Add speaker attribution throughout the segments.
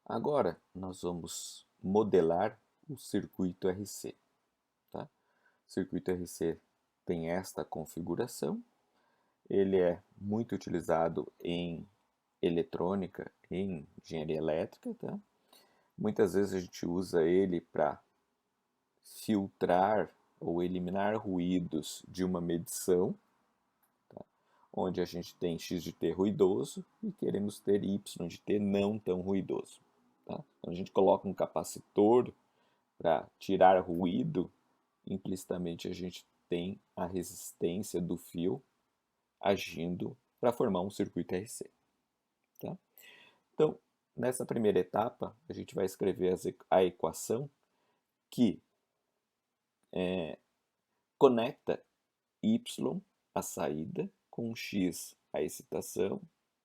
Speaker 1: Agora nós vamos modelar o circuito RC. Tá? O circuito RC tem esta configuração. Ele é muito utilizado em eletrônica, em engenharia elétrica. Tá? Muitas vezes a gente usa ele para filtrar ou eliminar ruídos de uma medição, tá? Onde a gente tem x de t ruidoso e queremos ter y de t não tão ruidoso. Tá? Quando a gente coloca um capacitor para tirar ruído, implicitamente a gente tem a resistência do fio agindo para formar um circuito RC. Tá? Então, nessa primeira etapa, a gente vai escrever a equação que conecta y, a saída, com x, a excitação,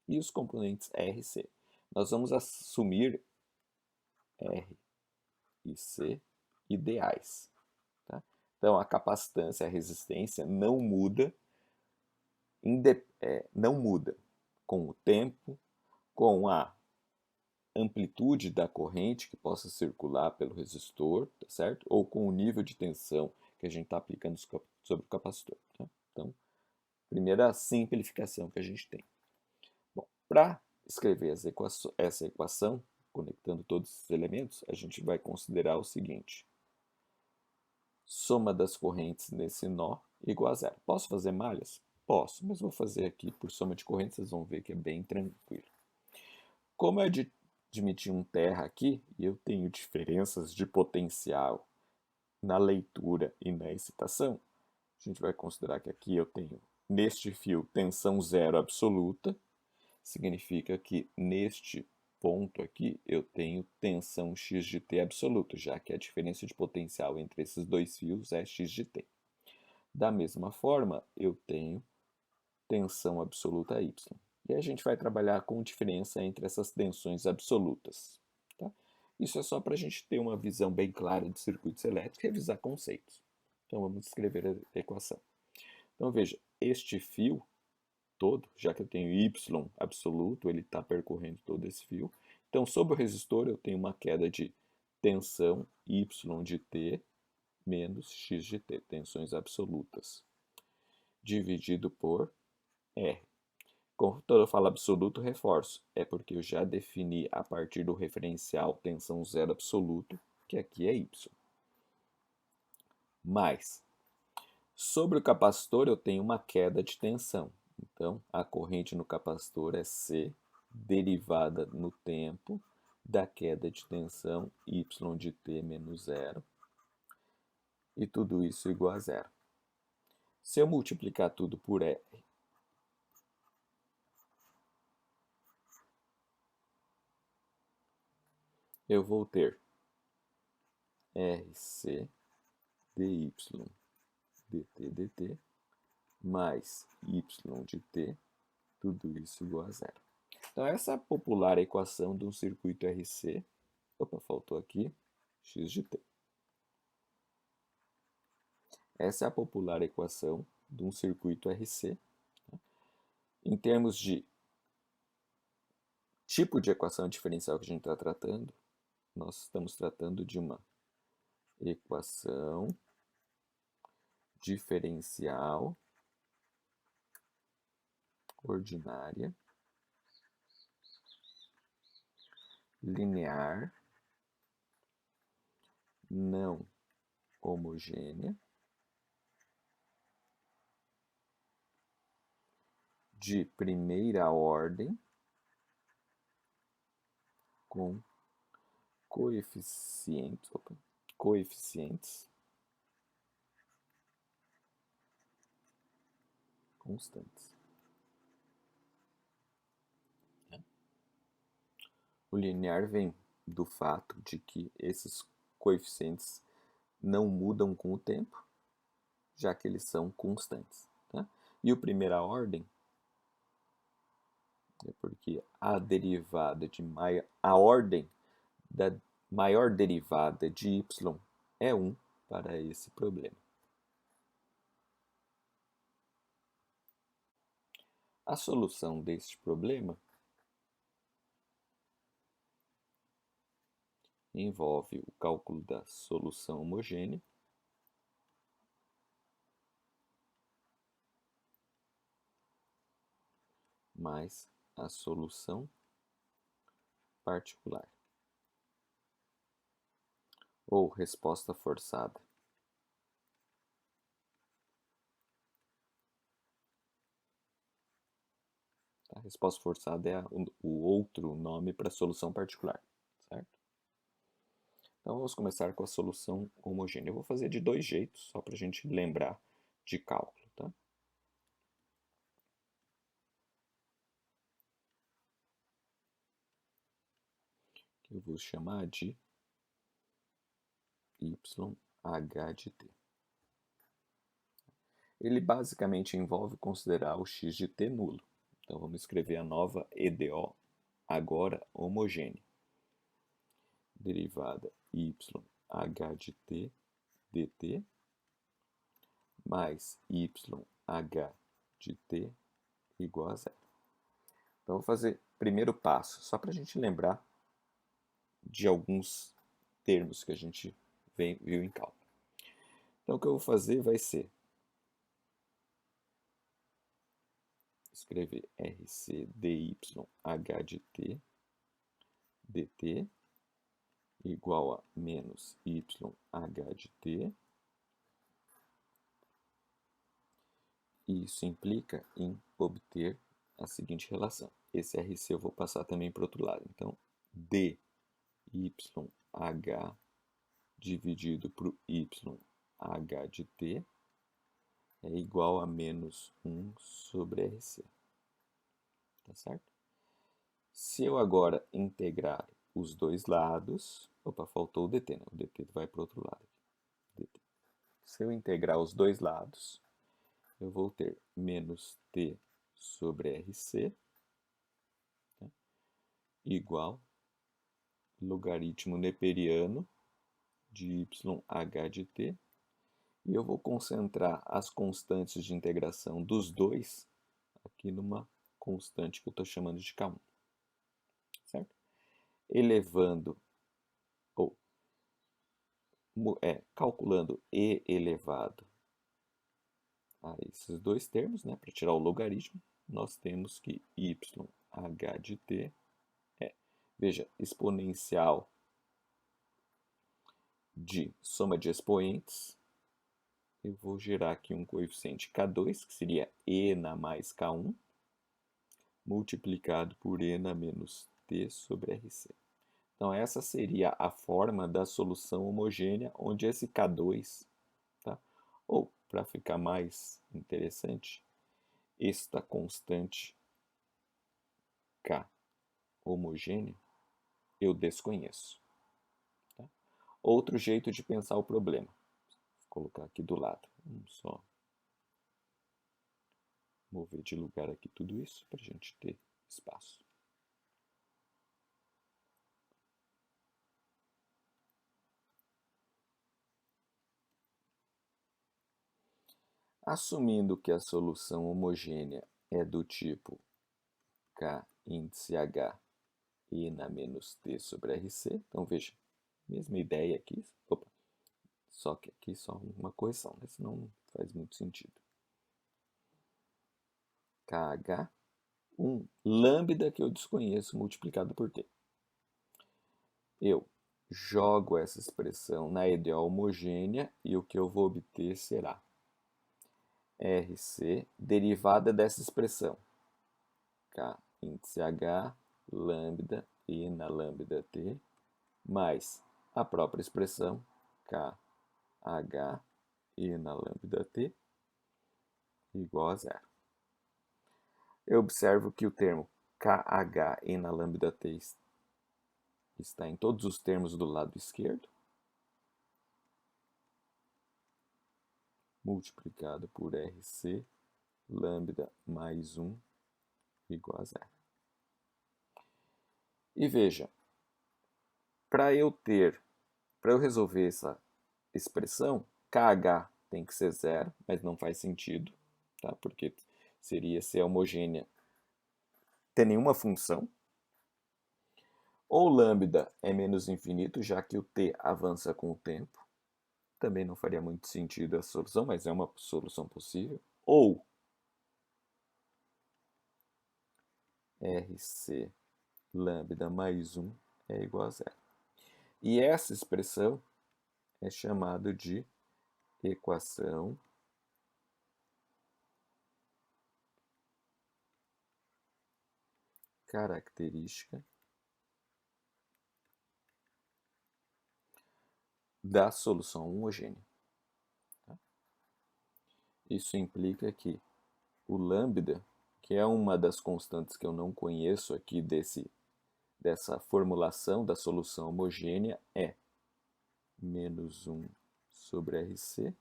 Speaker 1: e os componentes RC. Nós vamos assumir R e C ideais. Tá? Então, a capacitância, a resistência não muda com o tempo, com a amplitude da corrente que possa circular pelo resistor, tá certo? Ou com o nível de tensão que a gente está aplicando sobre o capacitor. Tá? Então, primeira simplificação que a gente tem. Bom, para escrever essa equação, conectando todos esses elementos, a gente vai considerar o seguinte: soma das correntes nesse nó igual a zero. Posso fazer malhas? Posso, mas vou fazer aqui por soma de correntes, vocês vão ver que é bem tranquilo. Como eu admiti um terra aqui, e eu tenho diferenças de potencial na leitura e na excitação, a gente vai considerar que aqui eu tenho, neste fio, tensão zero absoluta, significa que neste ponto aqui eu tenho tensão x de t absoluta, já que a diferença de potencial entre esses dois fios é x de t. Da mesma forma, eu tenho tensão absoluta y. E a gente vai trabalhar com diferença entre essas tensões absolutas. Tá? Isso é só para a gente ter uma visão bem clara de circuitos elétricos e revisar conceitos. Então vamos escrever a equação. Então veja, este fio todo, já que eu tenho y absoluto, ele está percorrendo todo esse fio. Então, sobre o resistor, eu tenho uma queda de tensão y de t menos x de t, tensões absolutas, dividido por R. Quando eu falo absoluto, reforço, é porque eu já defini a partir do referencial tensão zero absoluto, que aqui é y. Mais, sobre o capacitor eu tenho uma queda de tensão. Então, a corrente no capacitor é C derivada no tempo da queda de tensão y de t menos zero. E tudo isso igual a zero. Se eu multiplicar tudo por R, eu vou ter RC dy dt mais y de t, tudo isso igual a zero. Então, essa é a popular equação de um circuito RC. Opa, faltou aqui x de t. Essa é a popular equação de um circuito RC. Em termos de tipo de equação diferencial que a gente está tratando, nós estamos tratando de uma equação diferencial ordinária, linear, não homogênea, de primeira ordem, com coeficientes constantes. O linear vem do fato de que esses coeficientes não mudam com o tempo, já que eles são constantes. Tá? E o primeira ordem é porque a derivada de a ordem da maior derivada de y é 1 para esse problema. A solução deste problema envolve o cálculo da solução homogênea mais a solução particular, ou resposta forçada. A resposta forçada é o outro nome para solução particular, certo? Então vamos começar com a solução homogênea. Eu vou fazer de dois jeitos, só para a gente lembrar de cálculo, tá? Que eu vou chamar de YH de t. Ele basicamente envolve considerar o x de t nulo. Então vamos escrever a nova EDO agora homogênea. Derivada YH de t dt mais YH de t igual a zero. Então vou fazer primeiro passo, só para a gente lembrar de alguns termos que a gente viu em cálculo. Então o que eu vou fazer vai ser escrever RC DYH de t dt igual a menos YH de t. Isso implica em obter a seguinte relação. Esse RC eu vou passar também para o outro lado. Então, DYH dividido por YH de t é igual a menos 1 sobre RC. Tá certo? Se eu agora integrar os dois lados... Opa, faltou o dt, né? O dt vai para o outro lado. Dt. Se eu integrar os dois lados, eu vou ter menos t sobre RC, né, igual logaritmo neperiano de YH de t. E eu vou concentrar as constantes de integração dos dois aqui numa constante que eu estou chamando de K1. Certo? Elevando, ou calculando e elevado a esses dois termos, né, para tirar o logaritmo, nós temos que YH de t é, veja, exponencial de soma de expoentes. Eu vou gerar aqui um coeficiente K2, que seria E na mais K1, multiplicado por E na menos T sobre RC. Então, essa seria a forma da solução homogênea, onde esse K2, tá? Ou, para ficar mais interessante, esta constante K homogênea eu desconheço. Tá? Outro jeito de pensar o problema. Vou colocar aqui do lado. Vamos só mover de lugar aqui tudo isso para a gente ter espaço. Assumindo que a solução homogênea é do tipo K índice H e na menos T sobre RC, então veja, mesma ideia aqui, opa, só que aqui só uma correção, né? Senão não faz muito sentido. KH, um lambda que eu desconheço multiplicado por T. Eu jogo essa expressão na EDO homogênea e o que eu vou obter será RC derivada dessa expressão. K índice H, lambda e na lambda T, mais a própria expressão KH e na lambda T igual a zero. Eu observo que o termo KH e na lambda T está em todos os termos do lado esquerdo, multiplicado por RC, lambda mais 1 igual a zero. E veja, para eu resolver essa expressão, KH tem que ser zero, mas não faz sentido, tá? Porque seria ser homogênea ter nenhuma função. Ou lambda é menos infinito, já que o t avança com o tempo. Também não faria muito sentido essa solução, mas é uma solução possível. Ou RC lambda mais 1 é igual a zero. E essa expressão é chamada de equação característica da solução homogênea. Isso implica que o lambda, que é uma das constantes que eu não conheço aqui dessa formulação da solução homogênea, é menos 1 sobre RC,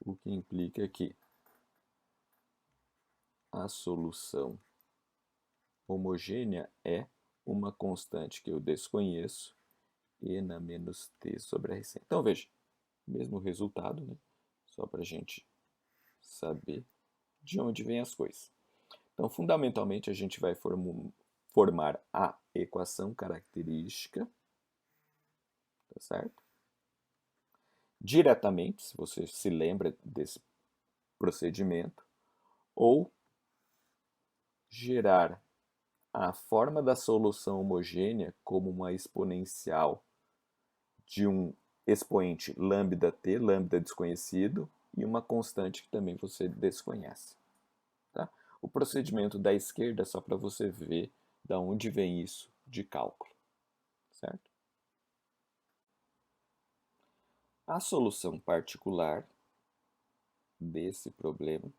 Speaker 1: o que implica que a solução homogênea é uma constante que eu desconheço, e na menos t sobre RC. Então, veja, mesmo resultado, né? Só para a gente saber de onde vêm as coisas. Então, fundamentalmente, a gente vai formar a equação característica, tá certo? Diretamente, se você se lembra desse procedimento, ou gerar a forma da solução homogênea como uma exponencial de um expoente lambda t, lambda desconhecido, e uma constante que também você desconhece. Tá? O procedimento da esquerda é só para você ver de onde vem isso de cálculo. Certo? A solução particular desse problema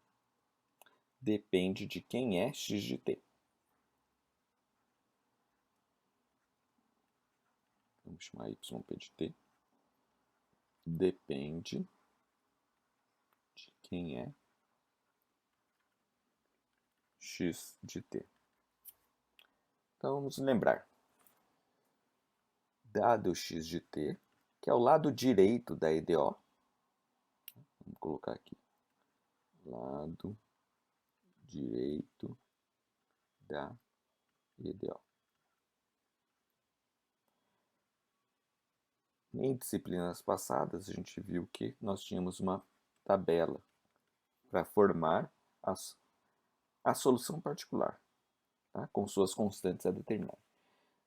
Speaker 1: depende de quem é x de t. Vamos chamar yp de t. Depende de quem é x de t. Então vamos lembrar. Dado x de t, que é o lado direito da EDO, vamos colocar aqui, lado direito da EDO. Em disciplinas passadas, a gente viu que nós tínhamos uma tabela para formar a solução particular, tá? Com suas constantes a determinar.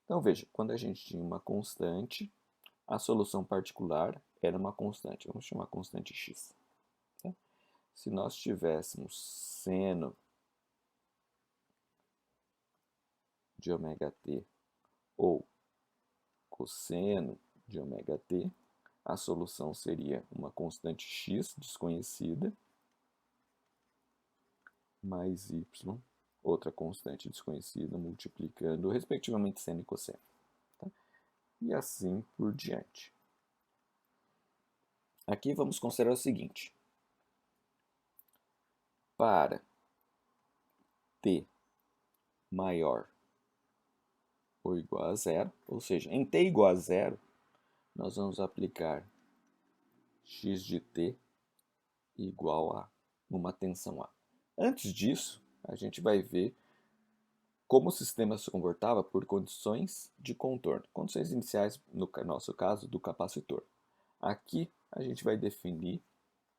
Speaker 1: Então, veja, quando a gente tinha uma constante, a solução particular era uma constante. Vamos chamar constante x. Tá? Se nós tivéssemos seno de ômega t ou cosseno de ômega t, a solução seria uma constante x desconhecida mais y, outra constante desconhecida, multiplicando respectivamente seno e cosseno. Tá? E assim por diante. Aqui vamos considerar o seguinte. Para t maior ou igual a zero, ou seja, em t igual a zero, nós vamos aplicar x de t igual a uma tensão A. Antes disso, a gente vai ver como o sistema se comportava por condições de contorno, condições iniciais, no nosso caso, do capacitor. Aqui a gente vai definir,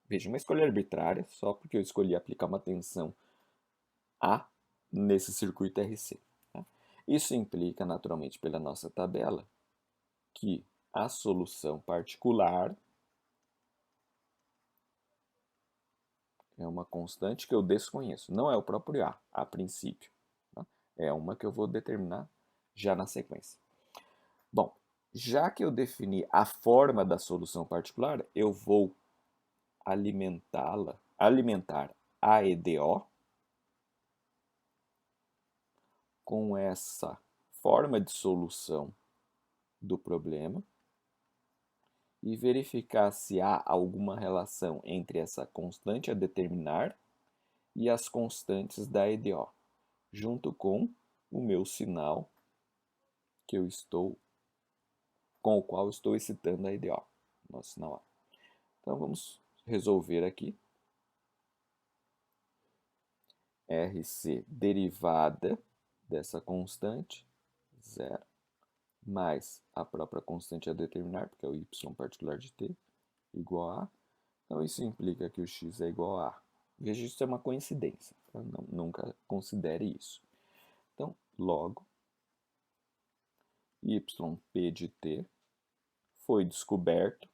Speaker 1: veja, uma escolha arbitrária, só porque eu escolhi aplicar uma tensão A nesse circuito RC. Tá? Isso implica, naturalmente, pela nossa tabela, que a solução particular é uma constante que eu desconheço. Não é o próprio a princípio. Tá? É uma que eu vou determinar já na sequência. Bom, já que eu defini a forma da solução particular, eu vou alimentar a EDO com essa forma de solução do problema e verificar se há alguma relação entre essa constante a determinar e as constantes da EDO, junto com o meu sinal com o qual estou excitando a EDO, nosso sinal A. Então vamos resolver aqui. RC derivada dessa constante, 0, mais a própria constante a determinar, porque é o y particular de t, igual a. Então, isso implica que o x é igual a. Veja, isso é uma coincidência. Tá? Nunca considere isso. Então, logo, yp de t foi descoberto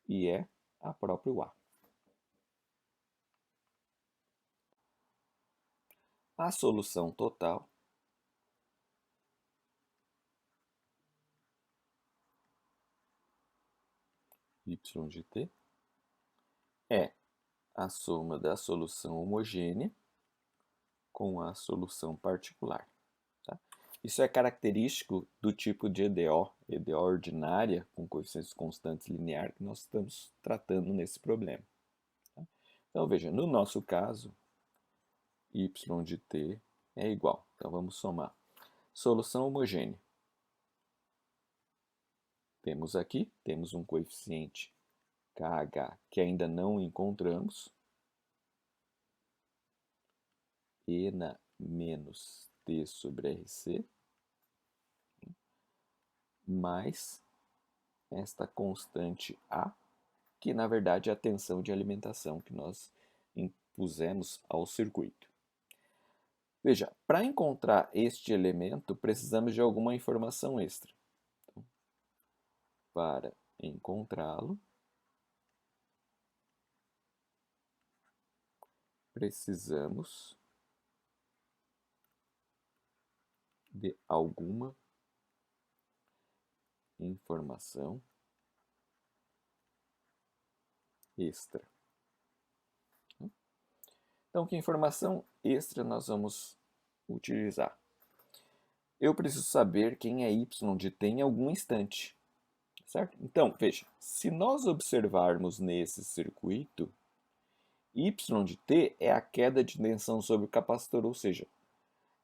Speaker 1: e é a própria A. A solução total y de t é a soma da solução homogênea com a solução particular. Tá? Isso é característico do tipo de EDO ordinária, com coeficientes constantes lineares, que nós estamos tratando nesse problema. Tá? Então, veja, no nosso caso, y de t é igual. Então, vamos somar. Solução homogênea. Temos um coeficiente KH que ainda não encontramos. ENA menos T sobre RC, mais esta constante A, que na verdade é a tensão de alimentação que nós impusemos ao circuito. Veja, para encontrar este elemento, precisamos de alguma informação extra. Então, para encontrá-lo, precisamos de alguma informação extra. Então, que informação extra nós vamos utilizar? Eu preciso saber quem é y de t em algum instante, certo? Então, veja, se nós observarmos nesse circuito, y de t é a queda de tensão sobre o capacitor, ou seja,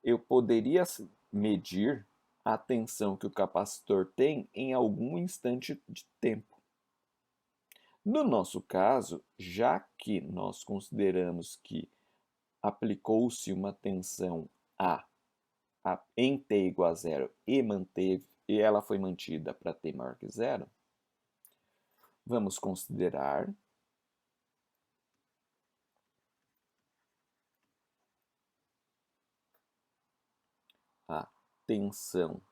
Speaker 1: eu poderia medir a tensão que o capacitor tem em algum instante de tempo. No nosso caso, já que nós consideramos que aplicou-se uma tensão em t igual a zero e ela foi mantida para t maior que zero, vamos considerar a tensão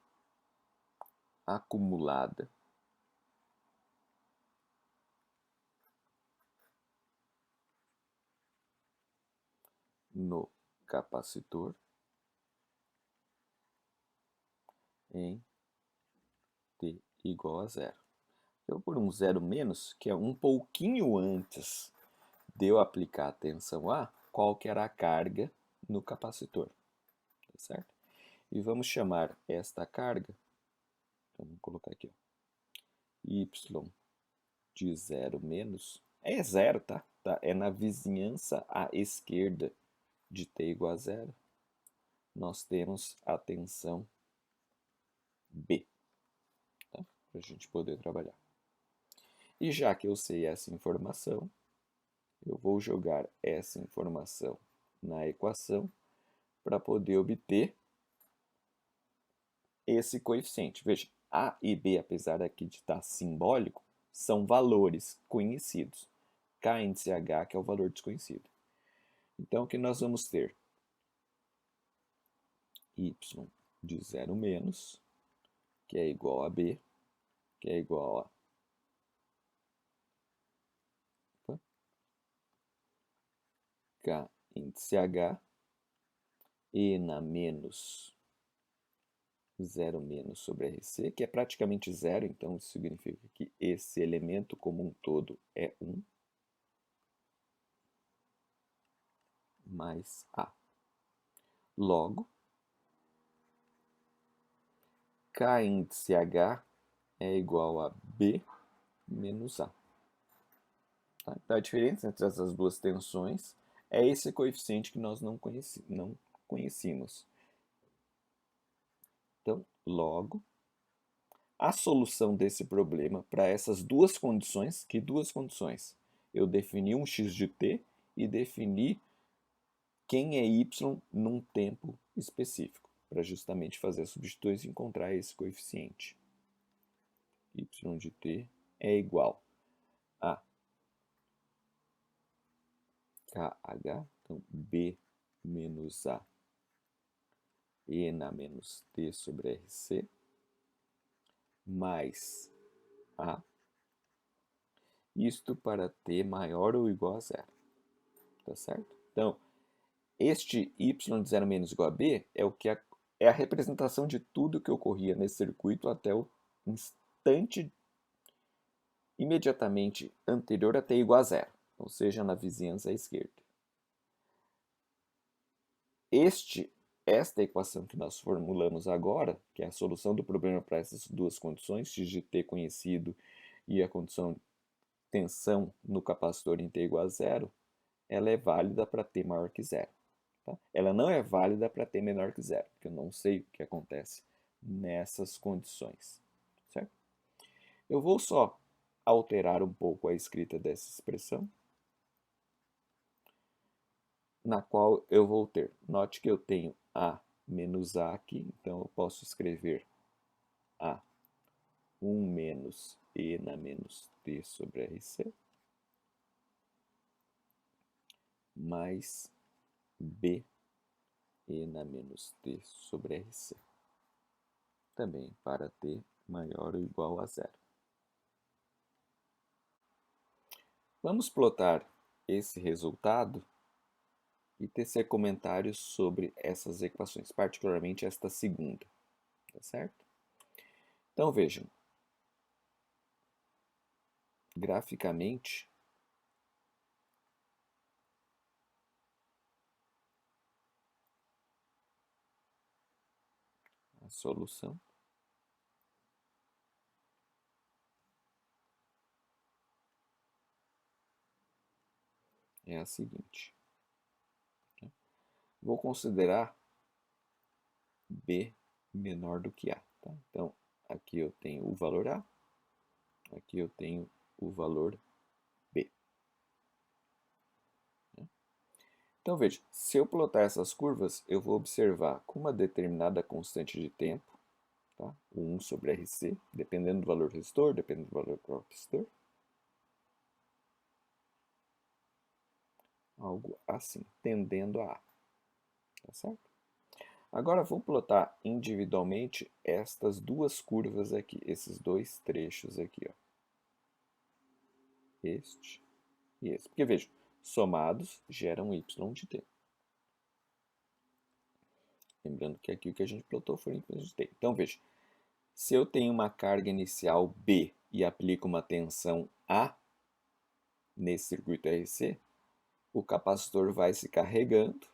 Speaker 1: acumulada no capacitor em t igual a zero. Eu por um zero menos, que é um pouquinho antes de eu aplicar a tensão A, qual que era a carga no capacitor, tá certo? E vamos chamar esta carga, então vamos colocar aqui, ó, y de zero menos, é zero, tá? É na vizinhança à esquerda de t igual a zero, nós temos a tensão B, tá? Para a gente poder trabalhar. E já que eu sei essa informação, eu vou jogar essa informação na equação para poder obter esse coeficiente. Veja, A e B, apesar aqui de estar simbólico, são valores conhecidos. K índice H, que é o valor desconhecido. Então, o que nós vamos ter? Y de zero menos, que é igual a B, que é igual a K índice H, ENA menos 0 menos sobre RC, que é praticamente zero, então isso significa que esse elemento como um todo é 1, mais A. Logo, K índice H é igual a B menos A. Tá? Então, a diferença entre essas duas tensões é esse coeficiente que nós não conhecíamos. Então, logo, a solução desse problema para essas duas condições, que duas condições? Eu defini um x de t e defini quem é y num tempo específico, para justamente fazer as substituições e encontrar esse coeficiente. y de t é igual a KH, então B menos A E na menos T sobre RC, mais A, isto para T maior ou igual a zero, tá certo? Então, este y de 0 menos igual a B é o que é a representação de tudo que ocorria nesse circuito até o instante imediatamente anterior a t igual a zero, ou seja, na vizinhança à esquerda. Esta equação que nós formulamos agora, que é a solução do problema para essas duas condições, x de t conhecido e a condição de tensão no capacitor em t igual a zero, ela é válida para t maior que zero. Tá? Ela não é válida para t menor que zero, porque eu não sei o que acontece nessas condições. Certo? Eu vou só alterar um pouco a escrita dessa expressão, na qual eu vou ter, note que eu tenho A menos A aqui, então eu posso escrever A 1 menos E na menos T sobre RC, mais B E na menos T sobre RC, também para T maior ou igual a zero. Vamos plotar esse resultado e tecer comentários sobre essas equações, particularmente esta segunda, tá certo? Então vejam, graficamente, a solução é a seguinte. Vou considerar B menor do que A. Tá? Então, aqui eu tenho o valor A, aqui eu tenho o valor B. Então, veja, se eu plotar essas curvas, eu vou observar com uma determinada constante de tempo, tá? O 1 sobre RC, dependendo do valor do resistor, dependendo do valor do capacitor. Algo assim, tendendo a A. Tá certo? Agora vou plotar individualmente estas duas curvas aqui, esses dois trechos aqui, ó. Este e esse. Porque veja, somados geram y de t. Lembrando que aqui o que a gente plotou foi y de t. Então veja, se eu tenho uma carga inicial B e aplico uma tensão A nesse circuito RC, o capacitor vai se carregando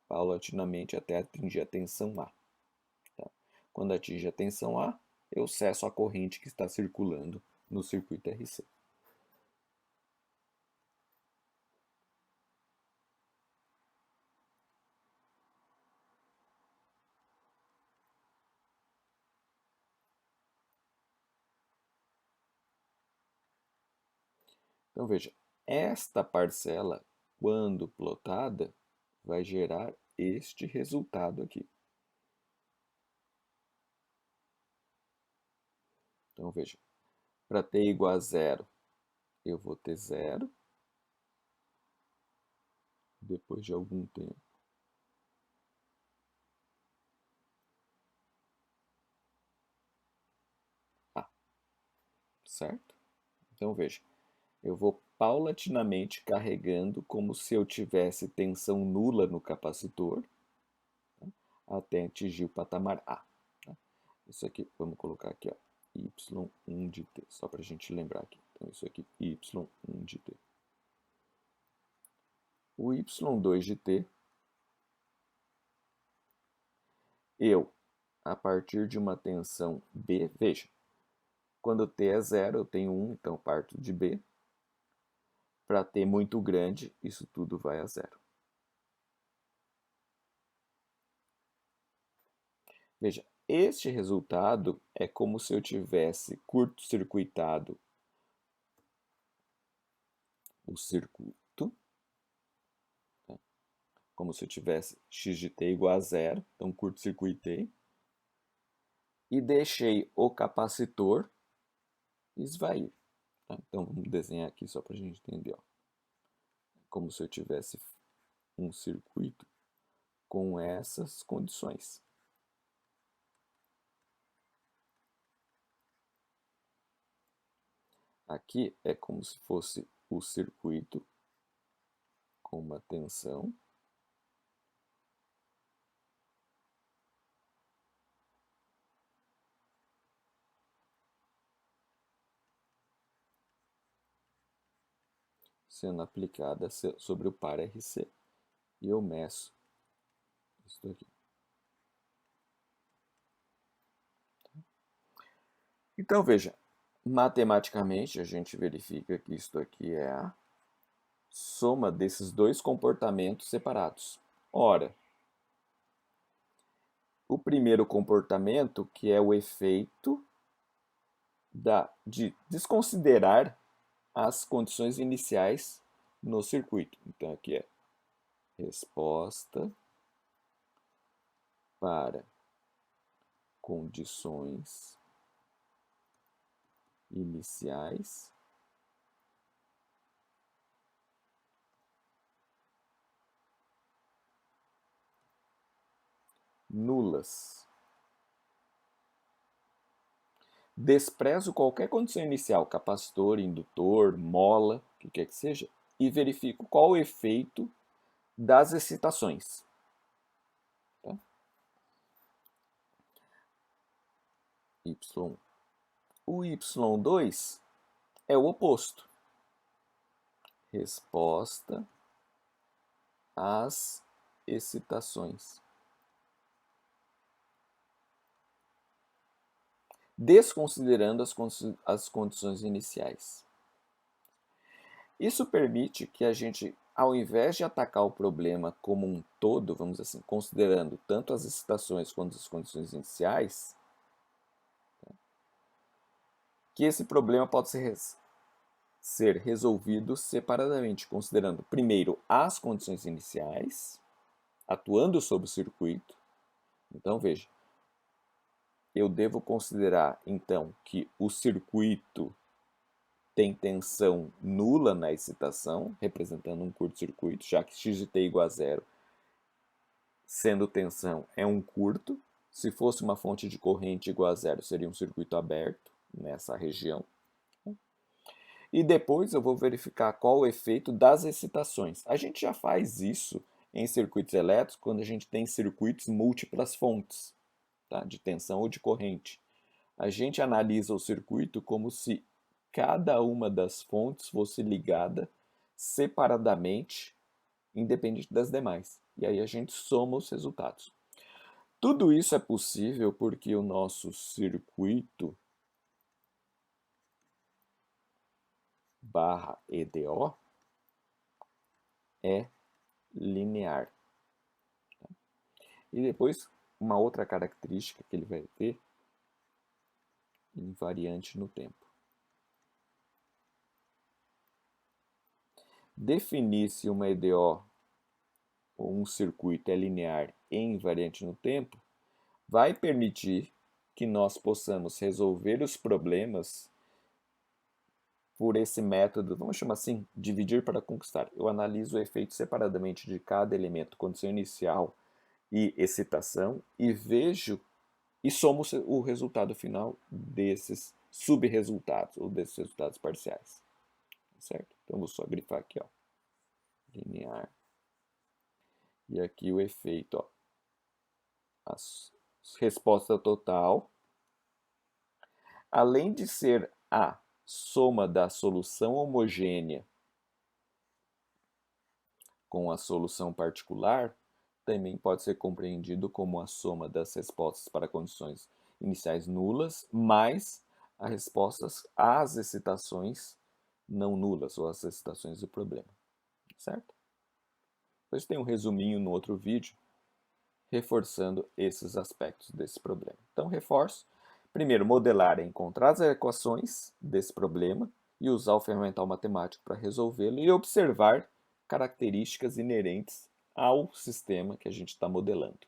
Speaker 1: paulatinamente até atingir a tensão A. Tá? Quando atinge a tensão A, eu cesso a corrente que está circulando no circuito RC. Então veja, esta parcela, quando plotada, vai gerar este resultado aqui. Então veja, para t igual a zero, eu vou ter zero, depois de algum tempo. A, certo? Então veja, eu vou paulatinamente carregando como se eu tivesse tensão nula no capacitor, tá? Até atingir o patamar A. Tá? Isso aqui, vamos colocar aqui, ó, y1 de t, só para a gente lembrar aqui. Então isso aqui, y1 de t. O y2 de t, eu, a partir de uma tensão B, veja, quando t é zero, eu tenho 1, então parto de B. Para t muito grande, isso tudo vai a zero. Veja, este resultado é como se eu tivesse curto-circuitado o circuito, tá? Como se eu tivesse x de t igual a zero, então curto-circuitei, e deixei o capacitor esvair. Tá? Então vamos desenhar aqui só para a gente entender. Ó. Como se eu tivesse um circuito com essas condições. Aqui é como se fosse o circuito com uma tensão sendo aplicada sobre o par RC. E eu meço isso aqui. Então, veja, matematicamente a gente verifica que isto aqui é a soma desses dois comportamentos separados. Ora, o primeiro comportamento, que é o efeito de desconsiderar as condições iniciais no circuito. Então, aqui é resposta para condições iniciais nulas. Desprezo qualquer condição inicial, capacitor, indutor, mola, o que quer que seja, e verifico qual o efeito das excitações. Tá? Y. O Y2 é o oposto. Resposta às excitações. Desconsiderando as condições iniciais. Isso permite que a gente, ao invés de atacar o problema como um todo, vamos dizer assim, considerando tanto as excitações quanto as condições iniciais, que esse problema pode ser resolvido separadamente, considerando primeiro as condições iniciais, atuando sobre o circuito. Então, veja, eu devo considerar, então, que o circuito tem tensão nula na excitação, representando um curto-circuito, já que x de t igual a zero, sendo tensão é um curto. Se fosse uma fonte de corrente igual a zero, seria um circuito aberto nessa região. E depois eu vou verificar qual o efeito das excitações. A gente já faz isso em circuitos elétricos quando a gente tem circuitos múltiplas fontes, tá? De tensão ou de corrente. A gente analisa o circuito como se cada uma das fontes fosse ligada separadamente, independente das demais. E aí a gente soma os resultados. Tudo isso é possível porque o nosso circuito barra EDO é linear. E depois, uma outra característica que ele vai ter, invariante no tempo. Definir se uma EDO ou um circuito é linear e invariante no tempo vai permitir que nós possamos resolver os problemas por esse método, vamos chamar assim, dividir para conquistar. Eu analiso o efeito separadamente de cada elemento, condição inicial e excitação, e vejo e somo o resultado final desses subresultados, ou desses resultados parciais. Certo? Então, vou só grifar aqui, ó, linear. E aqui o efeito, ó, a resposta total, além de ser a soma da solução homogênea com a solução particular, também pode ser compreendido como a soma das respostas para condições iniciais nulas, mais as respostas às excitações não nulas, ou às excitações do problema. Certo? Depois tem um resuminho no outro vídeo, reforçando esses aspectos desse problema. Então, reforço. Primeiro, modelar é encontrar as equações desse problema e usar o ferramental matemático para resolvê-lo e observar características inerentes ao sistema que a gente está modelando.